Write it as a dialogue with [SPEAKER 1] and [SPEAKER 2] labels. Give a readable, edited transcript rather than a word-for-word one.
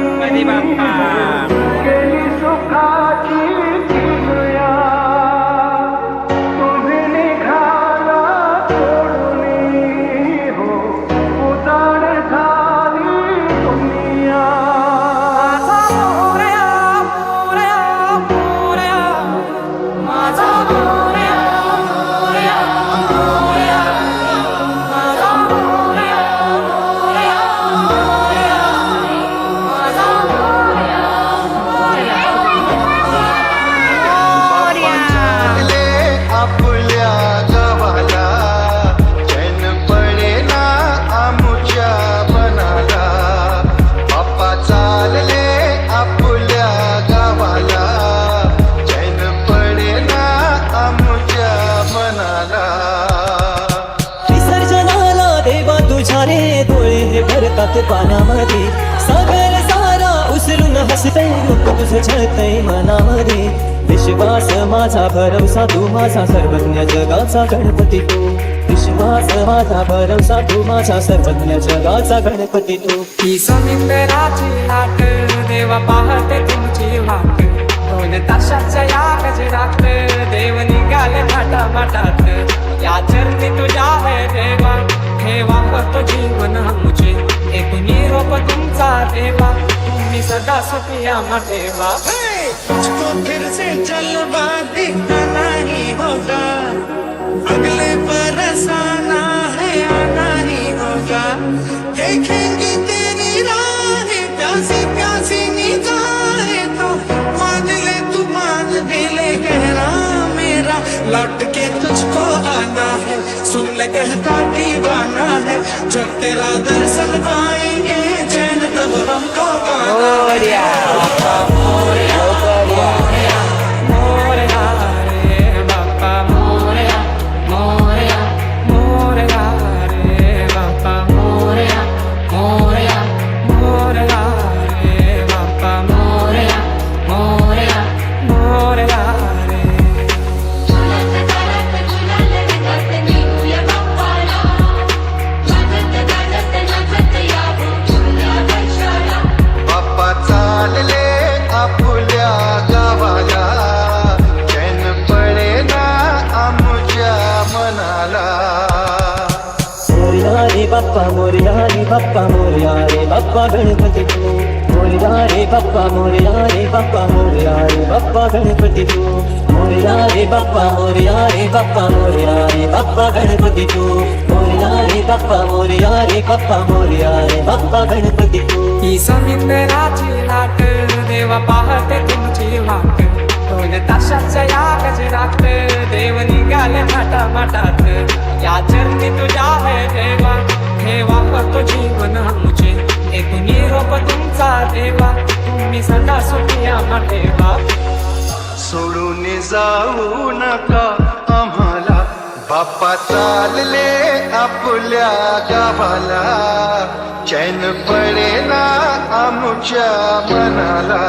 [SPEAKER 1] गणपती बाप्पा
[SPEAKER 2] भरतात पानामध्ये सागर सारा उसरून हसतय रूप तुझं छळतय मनामध्ये विश्वास माझा भरवसा तू माझा सर्वज्ञ जगाचा गणपती तू विश्वास माझा भरवसा तू माझा सर्वज्ञ जगाचा गणपती तू
[SPEAKER 1] ही समिंदराची लाट देवा पाहते तुमची वाट दोन तासाच्या या गजरात देव निघाले थाटामाटात या चरणी तुझ्या है देवा ठेवा तो जीवन मुझे एक निरोप तुमचा देवा तुम्ही सदा सुखिया ठेवा
[SPEAKER 3] तुझको फिर से जलवा दिखना नहीं होगा अगले बरस आना है आना ही होगा देखेंगे तेरी राहें प्यासी प्यासी निगाहें तो मान ले तू मान भी ले कहना मेरा लौट के तुझको आना है सुन ले कहता दीवाना है जब तेरा दर्शन पाएंगे चैन तब हमको
[SPEAKER 2] बाप्पा मोरया रे बाप्पा मोरया रे बाप्पा गणपती तू मोरया रे बाप्पा मोरया रे बाप्पा मोरया रे बाप्पा गणपती तू मोरया रे बाप्पा मोरया रे बाप्पा मोरया रे बाप्पा गणपती तू मोरया रे बाप्पा मोरया रे बाप्पा मोरया रे बाप्पा गणपती तू
[SPEAKER 1] ही समिंदराची लाट देवा पाहते तुमची वाट दोन तासाच्या या गजरात देव निघाले थाटामाटात या चरणी तुझ्या है देवा ठेवा तो जीवन मुझे एक निरोप तुमचा देवा तुम्ही सदा सुखिया ठेवा
[SPEAKER 3] सोडून जाऊ नका आम्हाला बाप्पा चालले आपल्या गावाला चैन पडेना आमच्या मनाला